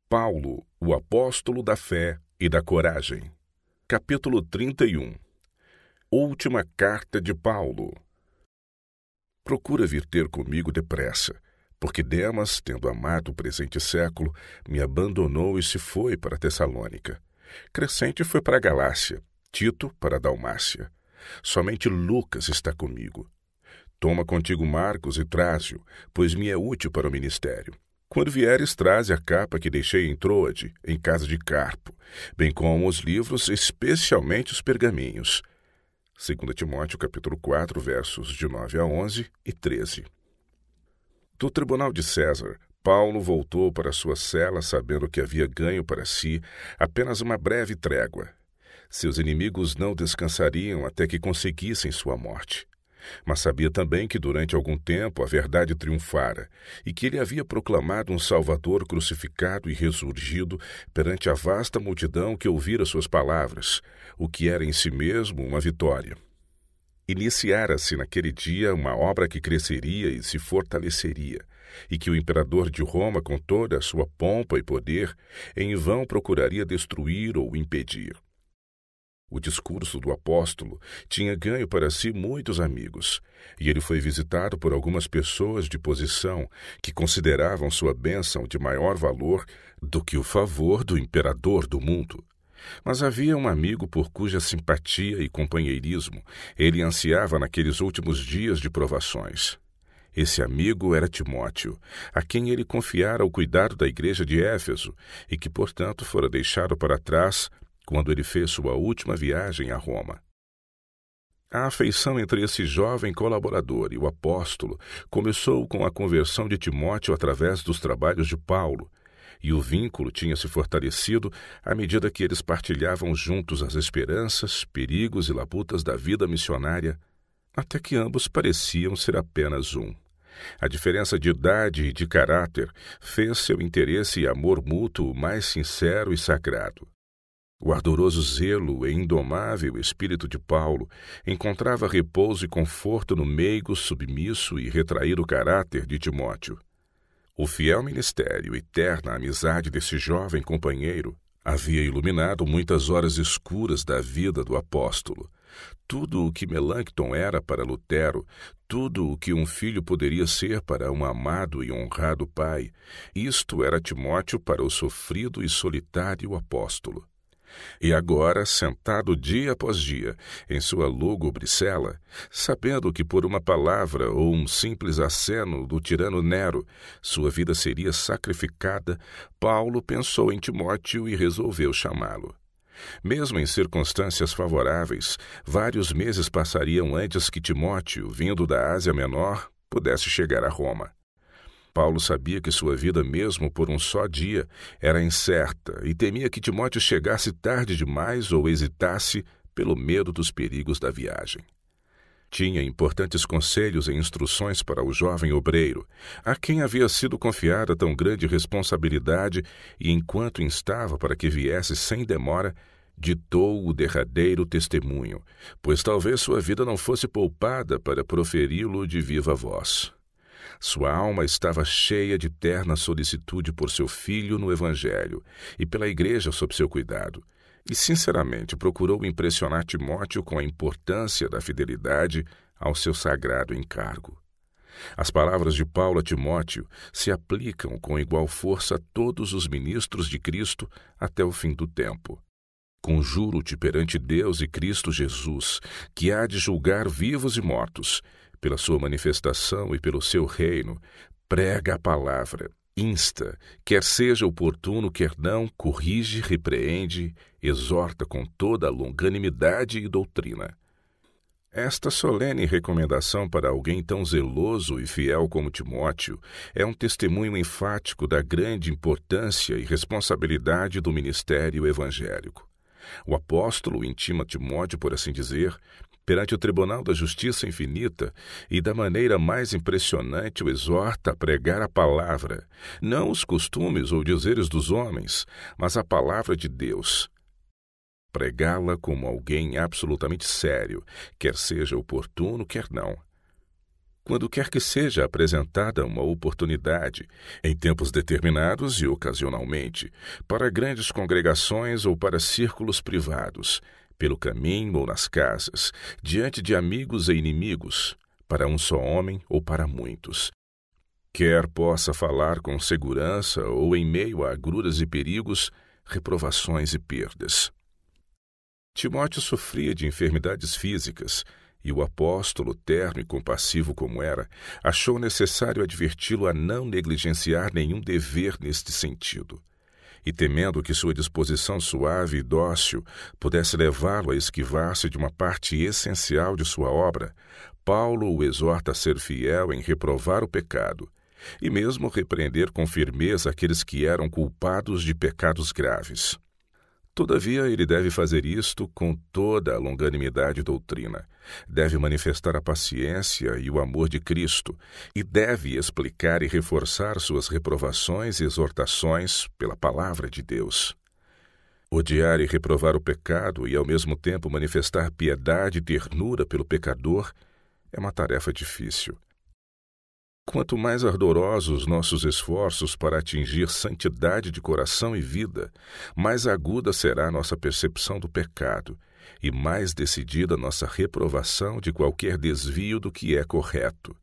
Paulo, o apóstolo da fé e da coragem. Capítulo 31. Última carta de Paulo. Procura vir ter comigo depressa, porque Demas, tendo amado o presente século, me abandonou e se foi para Tessalônica. Crescente foi para a Galácia, Tito para a Dalmácia. Somente Lucas está comigo. Toma contigo Marcos e traze-o, pois me é útil para o ministério. Quando vieres, traze a capa que deixei em Troade, em casa de Carpo, bem como os livros, especialmente os pergaminhos. 2 Timóteo, capítulo 4, versos de 9 a 11 e 13. Do tribunal de César, Paulo voltou para sua cela sabendo que havia ganho para si apenas uma breve trégua. Seus inimigos não descansariam até que conseguissem sua morte. Mas sabia também que durante algum tempo a verdade triunfara e que ele havia proclamado um Salvador crucificado e ressurgido perante a vasta multidão que ouvira suas palavras, o que era em si mesmo uma vitória. Iniciara-se naquele dia uma obra que cresceria e se fortaleceria, e que o imperador de Roma, com toda a sua pompa e poder, em vão procuraria destruir ou impedir. O discurso do apóstolo tinha ganho para si muitos amigos, e ele foi visitado por algumas pessoas de posição que consideravam sua bênção de maior valor do que o favor do imperador do mundo. Mas havia um amigo por cuja simpatia e companheirismo ele ansiava naqueles últimos dias de provações. Esse amigo era Timóteo, a quem ele confiara o cuidado da igreja de Éfeso e que, portanto, fora deixado para trás quando ele fez sua última viagem a Roma. A afeição entre esse jovem colaborador e o apóstolo começou com a conversão de Timóteo através dos trabalhos de Paulo, e o vínculo tinha se fortalecido à medida que eles partilhavam juntos as esperanças, perigos e labutas da vida missionária, até que ambos pareciam ser apenas um. A diferença de idade e de caráter fez seu interesse e amor mútuo mais sincero e sagrado. O ardoroso zelo e indomável espírito de Paulo encontrava repouso e conforto no meigo, submisso e retraído caráter de Timóteo. O fiel ministério e terna amizade desse jovem companheiro havia iluminado muitas horas escuras da vida do apóstolo. Tudo o que Melancton era para Lutero, tudo o que um filho poderia ser para um amado e honrado pai, isto era Timóteo para o sofrido e solitário apóstolo. E agora, sentado dia após dia em sua lúgubre cela, sabendo que por uma palavra ou um simples aceno do tirano Nero sua vida seria sacrificada, Paulo pensou em Timóteo e resolveu chamá-lo. Mesmo em circunstâncias favoráveis, vários meses passariam antes que Timóteo, vindo da Ásia Menor, pudesse chegar a Roma. Paulo sabia que sua vida, mesmo por um só dia, era incerta e temia que Timóteo chegasse tarde demais ou hesitasse pelo medo dos perigos da viagem. Tinha importantes conselhos e instruções para o jovem obreiro, a quem havia sido confiada tão grande responsabilidade e, enquanto instava para que viesse sem demora, ditou o derradeiro testemunho, pois talvez sua vida não fosse poupada para proferi-lo de viva voz. Sua alma estava cheia de terna solicitude por seu filho no Evangelho e pela igreja sob seu cuidado, e sinceramente procurou impressionar Timóteo com a importância da fidelidade ao seu sagrado encargo. As palavras de Paulo a Timóteo se aplicam com igual força a todos os ministros de Cristo até o fim do tempo. Conjuro-te perante Deus e Cristo Jesus, que há de julgar vivos e mortos, pela sua manifestação e pelo seu reino, prega a palavra, insta, quer seja oportuno, quer não, corrige, repreende, exorta com toda a longanimidade e doutrina. Esta solene recomendação para alguém tão zeloso e fiel como Timóteo é um testemunho enfático da grande importância e responsabilidade do ministério evangélico. O apóstolo intima Timóteo, por assim dizer, perante o tribunal da justiça infinita e da maneira mais impressionante o exorta a pregar a palavra, não os costumes ou dizeres dos homens, mas a palavra de Deus. Pregá-la como alguém absolutamente sério, quer seja oportuno, quer não. quando quer que seja apresentada uma oportunidade, em tempos determinados e ocasionalmente, para grandes congregações ou para círculos privados, pelo caminho ou nas casas, diante de amigos e inimigos, para um só homem ou para muitos. Quer possa falar com segurança ou em meio a agruras e perigos, reprovações e perdas. Timóteo sofria de enfermidades físicas, e o apóstolo, terno e compassivo como era, achou necessário adverti-lo a não negligenciar nenhum dever neste sentido. E temendo que sua disposição suave e dócil pudesse levá-lo a esquivar-se de uma parte essencial de sua obra, Paulo o exorta a ser fiel em reprovar o pecado, e mesmo repreender com firmeza aqueles que eram culpados de pecados graves. Todavia, ele deve fazer isto com toda a longanimidade e doutrina, deve manifestar a paciência e o amor de Cristo, e deve explicar e reforçar suas reprovações e exortações pela palavra de Deus. Odiar e reprovar o pecado e, ao mesmo tempo, manifestar piedade e ternura pelo pecador é uma tarefa difícil. Quanto mais ardorosos nossos esforços para atingir santidade de coração e vida, mais aguda será nossa percepção do pecado e mais decidida nossa reprovação de qualquer desvio do que é correto.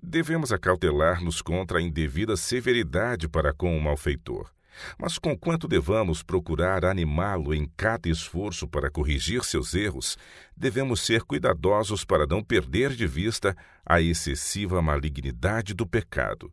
Devemos acautelar-nos contra a indevida severidade para com o malfeitor, mas conquanto devamos procurar animá-lo em cada esforço para corrigir seus erros, devemos ser cuidadosos para não perder de vista a excessiva malignidade do pecado.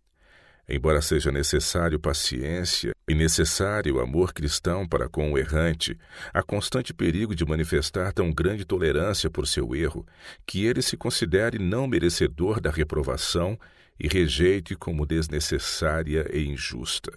Embora seja necessário paciência e necessário amor cristão para com o errante, há constante perigo de manifestar tão grande tolerância por seu erro, que ele se considere não merecedor da reprovação e rejeite como desnecessária e injusta.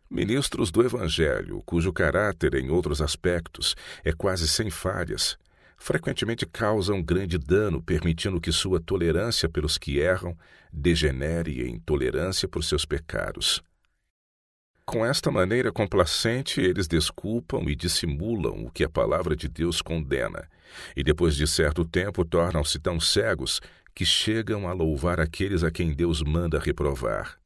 Ministros do Evangelho, cujo caráter, em outros aspectos, é quase sem falhas, frequentemente causam grande dano, permitindo que sua tolerância pelos que erram degenere em intolerância por seus pecados. Com esta maneira complacente, eles desculpam e dissimulam o que a palavra de Deus condena, e depois de certo tempo tornam-se tão cegos que chegam a louvar aqueles a quem Deus manda reprovar.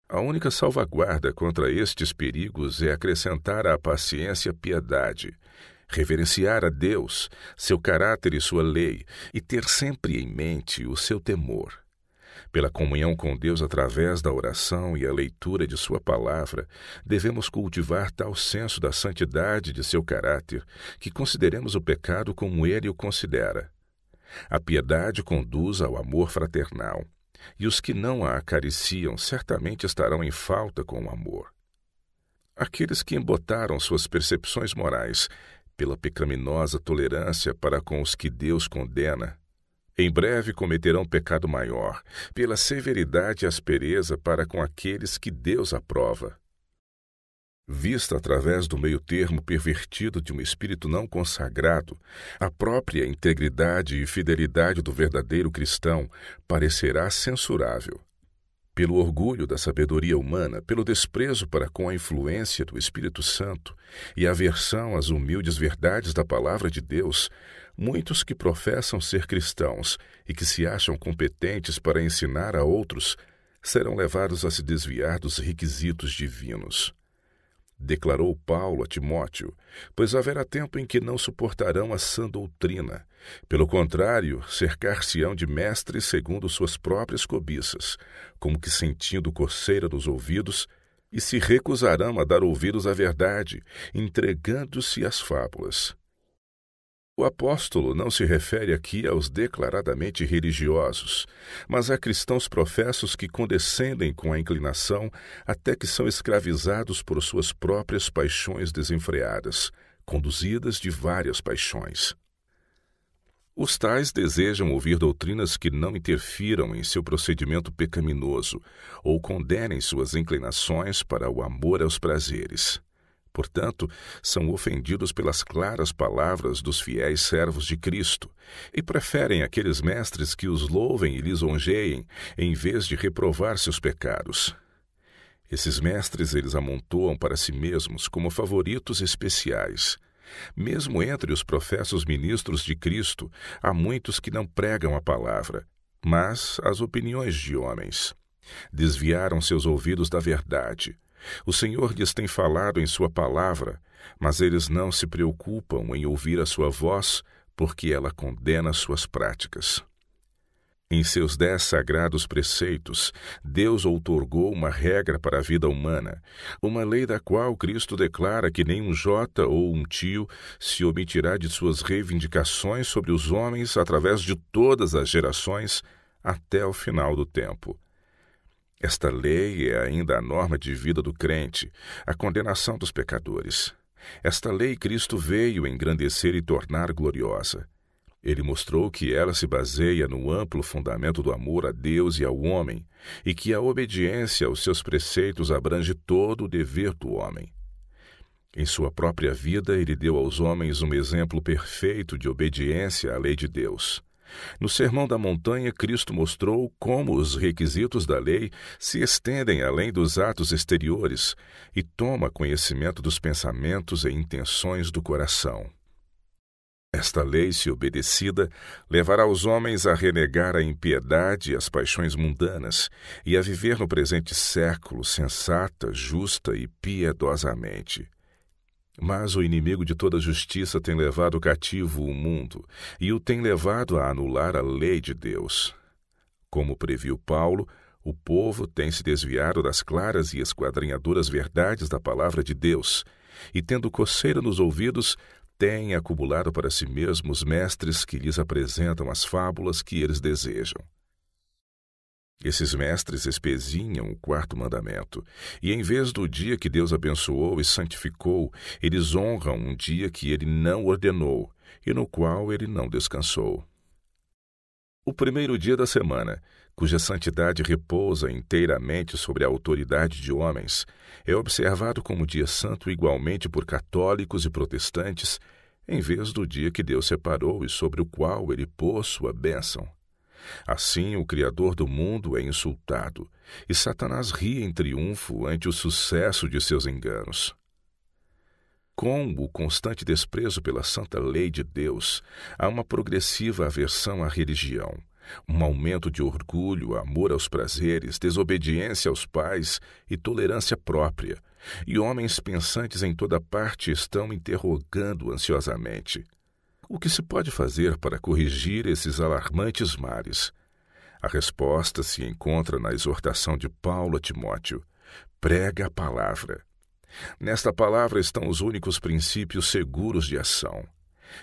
A única salvaguarda contra estes perigos é acrescentar à paciência piedade, reverenciar a Deus, seu caráter e sua lei, e ter sempre em mente o seu temor. Pela comunhão com Deus através da oração e a leitura de sua palavra, devemos cultivar tal senso da santidade de seu caráter que consideremos o pecado como ele o considera. A piedade conduz ao amor fraternal, e os que não a acariciam certamente estarão em falta com o amor. Aqueles que embotaram suas percepções morais pela pecaminosa tolerância para com os que Deus condena, em breve cometerão pecado maior, pela severidade e aspereza para com aqueles que Deus aprova. Vista através do meio-termo pervertido de um espírito não consagrado, a própria integridade e fidelidade do verdadeiro cristão parecerá censurável. Pelo orgulho da sabedoria humana, pelo desprezo para com a influência do Espírito Santo e aversão às humildes verdades da palavra de Deus, muitos que professam ser cristãos e que se acham competentes para ensinar a outros serão levados a se desviar dos requisitos divinos. Declarou Paulo a Timóteo, pois haverá tempo em que não suportarão a sã doutrina. Pelo contrário, cercar-se-ão de mestres segundo suas próprias cobiças, como que sentindo coceira nos ouvidos, e se recusarão a dar ouvidos à verdade, entregando-se às fábulas. O apóstolo não se refere aqui aos declaradamente religiosos, mas a cristãos professos que condescendem com a inclinação até que são escravizados por suas próprias paixões desenfreadas, conduzidas de várias paixões. Os tais desejam ouvir doutrinas que não interfiram em seu procedimento pecaminoso ou condenem suas inclinações para o amor aos prazeres. Portanto, são ofendidos pelas claras palavras dos fiéis servos de Cristo e preferem aqueles mestres que os louvem e lisonjeiem em vez de reprovar seus pecados. Esses mestres eles amontoam para si mesmos como favoritos especiais. Mesmo entre os professos ministros de Cristo, há muitos que não pregam a palavra, mas às opiniões de homens. Desviaram seus ouvidos da verdade. O Senhor lhes tem falado em sua palavra, mas eles não se preocupam em ouvir a sua voz, porque ela condena suas práticas. Em seus 10 sagrados preceitos, Deus outorgou uma regra para a vida humana, uma lei da qual Cristo declara que nem um jota ou um tio se omitirá de suas reivindicações sobre os homens através de todas as gerações até o final do tempo. Esta lei é ainda a norma de vida do crente, a condenação dos pecadores. Esta lei Cristo veio engrandecer e tornar gloriosa. Ele mostrou que ela se baseia no amplo fundamento do amor a Deus e ao homem, e que a obediência aos seus preceitos abrange todo o dever do homem. Em sua própria vida, ele deu aos homens um exemplo perfeito de obediência à lei de Deus. No Sermão da Montanha, Cristo mostrou como os requisitos da lei se estendem além dos atos exteriores e toma conhecimento dos pensamentos e intenções do coração. Esta lei, se obedecida, levará os homens a renegar a impiedade e as paixões mundanas e a viver no presente século sensata, justa e piedosamente. Mas o inimigo de toda justiça tem levado cativo o mundo e o tem levado a anular a lei de Deus. Como previu Paulo, o povo tem se desviado das claras e esquadrinhadoras verdades da palavra de Deus e, tendo coceira nos ouvidos, têm acumulado para si mesmos mestres que lhes apresentam as fábulas que eles desejam. Esses mestres espezinham o 4º mandamento, e em vez do dia que Deus abençoou e santificou, eles honram um dia que ele não ordenou e no qual ele não descansou. O primeiro dia da semana, cuja santidade repousa inteiramente sobre a autoridade de homens, é observado como dia santo igualmente por católicos e protestantes, em vez do dia que Deus separou e sobre o qual ele pôs sua bênção. Assim, o Criador do mundo é insultado, e Satanás ri em triunfo ante o sucesso de seus enganos. Com o constante desprezo pela santa lei de Deus, há uma progressiva aversão à religião, um aumento de orgulho, amor aos prazeres, desobediência aos pais e tolerância própria, e homens pensantes em toda parte estão interrogando ansiosamente: o que se pode fazer para corrigir esses alarmantes males? A resposta se encontra na exortação de Paulo a Timóteo: prega a palavra. Nesta palavra estão os únicos princípios seguros de ação.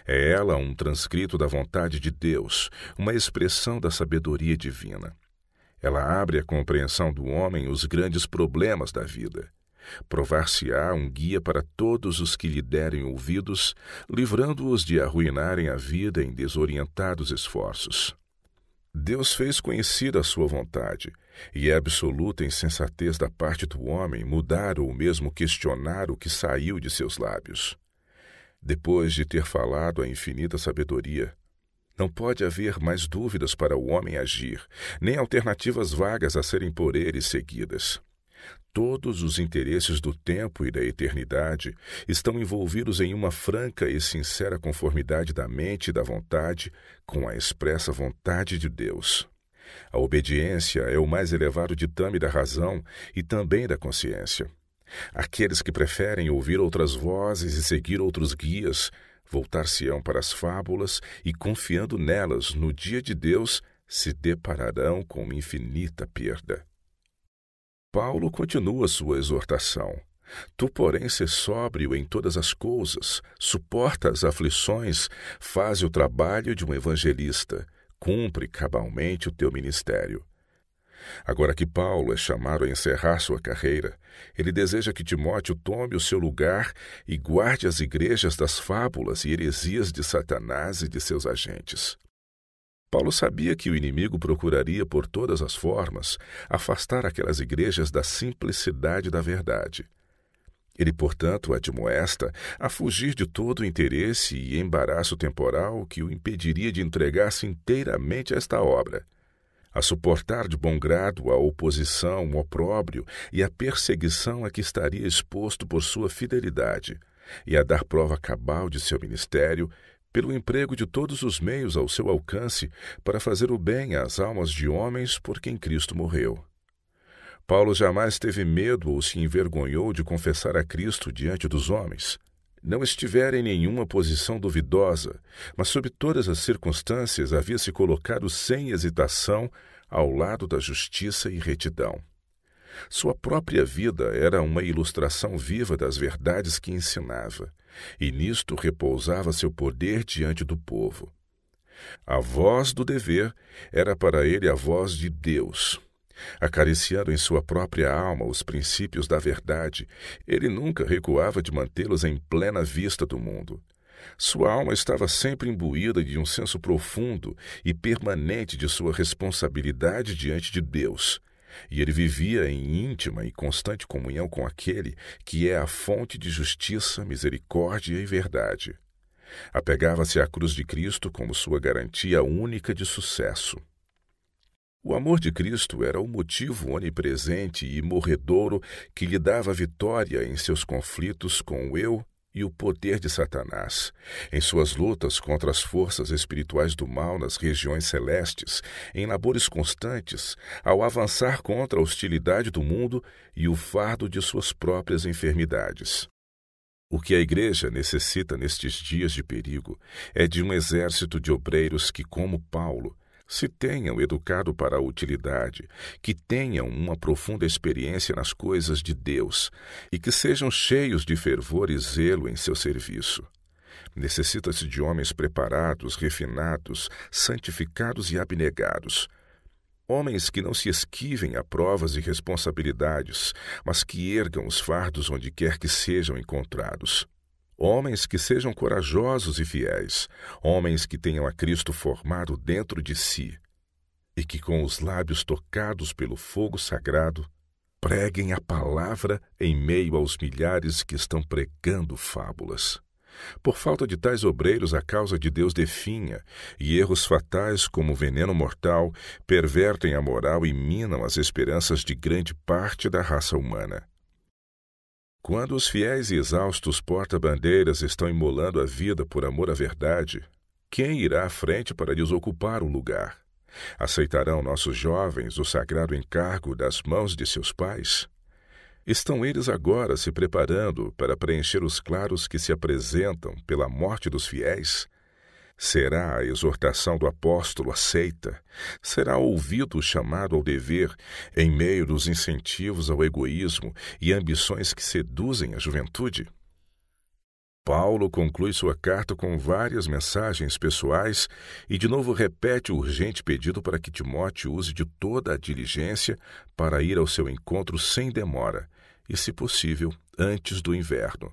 É ela um transcrito da vontade de Deus, uma expressão da sabedoria divina. Ela abre à compreensão do homem os grandes problemas da vida. Provar-se-á um guia para todos os que lhe derem ouvidos, livrando-os de arruinarem a vida em desorientados esforços. Deus fez conhecida a sua vontade, e é absoluta insensatez da parte do homem mudar ou mesmo questionar o que saiu de seus lábios. Depois de ter falado a infinita sabedoria, não pode haver mais dúvidas para o homem agir, nem alternativas vagas a serem por ele seguidas. Todos os interesses do tempo e da eternidade estão envolvidos em uma franca e sincera conformidade da mente e da vontade com a expressa vontade de Deus. A obediência é o mais elevado ditame da razão e também da consciência. Aqueles que preferem ouvir outras vozes e seguir outros guias voltar-se-ão para as fábulas e, confiando nelas no dia de Deus, se depararão com uma infinita perda. Paulo continua sua exortação: tu, porém, sê sóbrio em todas as coisas, suporta as aflições, faze o trabalho de um evangelista, cumpre cabalmente o teu ministério. Agora que Paulo é chamado a encerrar sua carreira, ele deseja que Timóteo tome o seu lugar e guarde as igrejas das fábulas e heresias de Satanás e de seus agentes. Paulo sabia que o inimigo procuraria por todas as formas afastar aquelas igrejas da simplicidade da verdade. Ele, portanto, admoesta a fugir de todo o interesse e embaraço temporal que o impediria de entregar-se inteiramente a esta obra, a suportar de bom grado a oposição, o opróbrio e a perseguição a que estaria exposto por sua fidelidade, e a dar prova cabal de seu ministério, pelo emprego de todos os meios ao seu alcance para fazer o bem às almas de homens por quem Cristo morreu. Paulo jamais teve medo ou se envergonhou de confessar a Cristo diante dos homens. Não estivera em nenhuma posição duvidosa, mas sob todas as circunstâncias havia se colocado sem hesitação ao lado da justiça e retidão. Sua própria vida era uma ilustração viva das verdades que ensinava, e nisto repousava seu poder diante do povo. A voz do dever era para ele a voz de Deus. Acariciando em sua própria alma os princípios da verdade, ele nunca recuava de mantê-los em plena vista do mundo. Sua alma estava sempre imbuída de um senso profundo e permanente de sua responsabilidade diante de Deus, e ele vivia em íntima e constante comunhão com aquele que é a fonte de justiça, misericórdia e verdade. Apegava-se à cruz de Cristo como sua garantia única de sucesso. O amor de Cristo era o motivo onipresente e morredouro que lhe dava vitória em seus conflitos com o eu e o poder de Satanás, em suas lutas contra as forças espirituais do mal nas regiões celestes, em labores constantes, ao avançar contra a hostilidade do mundo e o fardo de suas próprias enfermidades. O que a Igreja necessita nestes dias de perigo é de um exército de obreiros que, como Paulo, se tenham educado para a utilidade, que tenham uma profunda experiência nas coisas de Deus e que sejam cheios de fervor e zelo em seu serviço. Necessita-se de homens preparados, refinados, santificados e abnegados. Homens que não se esquivem a provas e responsabilidades, mas que ergam os fardos onde quer que sejam encontrados. Homens que sejam corajosos e fiéis, homens que tenham a Cristo formado dentro de si e que, com os lábios tocados pelo fogo sagrado, preguem a palavra em meio aos milhares que estão pregando fábulas. Por falta de tais obreiros, a causa de Deus definha, e erros fatais como veneno mortal pervertem a moral e minam as esperanças de grande parte da raça humana. Quando os fiéis e exaustos porta-bandeiras estão imolando a vida por amor à verdade, quem irá à frente para lhes ocupar o lugar? Aceitarão nossos jovens o sagrado encargo das mãos de seus pais? Estão eles agora se preparando para preencher os claros que se apresentam pela morte dos fiéis? Será a exortação do apóstolo aceita? Será ouvido o chamado ao dever em meio dos incentivos ao egoísmo e ambições que seduzem a juventude? Paulo conclui sua carta com várias mensagens pessoais e de novo repete o urgente pedido para que Timóteo use de toda a diligência para ir ao seu encontro sem demora e, se possível, antes do inverno.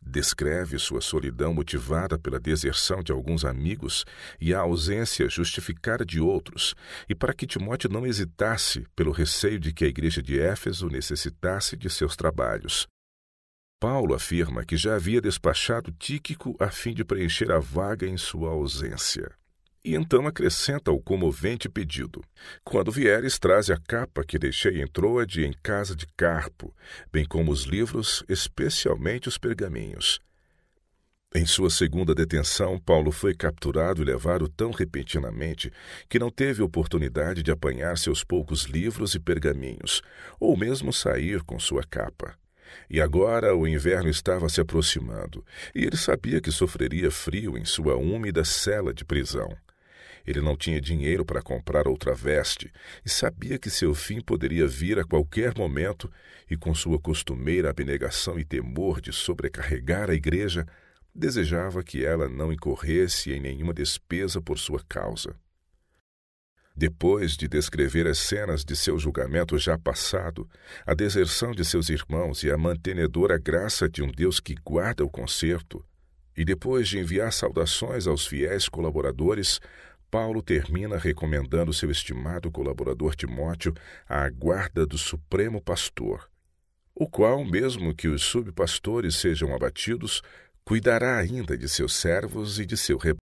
Descreve sua solidão motivada pela deserção de alguns amigos e a ausência justificada de outros, e para que Timóteo não hesitasse pelo receio de que a igreja de Éfeso necessitasse de seus trabalhos. Paulo afirma que já havia despachado Tíquico a fim de preencher a vaga em sua ausência. E então acrescenta o comovente pedido: quando vieres, traze a capa que deixei em Troade em casa de Carpo, bem como os livros, especialmente os pergaminhos. Em sua segunda detenção, Paulo foi capturado e levado tão repentinamente que não teve oportunidade de apanhar seus poucos livros e pergaminhos, ou mesmo sair com sua capa. E agora o inverno estava se aproximando, e ele sabia que sofreria frio em sua úmida cela de prisão. Ele não tinha dinheiro para comprar outra veste e sabia que seu fim poderia vir a qualquer momento e, com sua costumeira abnegação e temor de sobrecarregar a igreja, desejava que ela não incorresse em nenhuma despesa por sua causa. Depois de descrever as cenas de seu julgamento já passado, a deserção de seus irmãos e a mantenedora graça de um Deus que guarda o concerto, e depois de enviar saudações aos fiéis colaboradores, Paulo termina recomendando seu estimado colaborador Timóteo à guarda do Supremo Pastor, o qual, mesmo que os subpastores sejam abatidos, cuidará ainda de seus servos e de seu rebanho.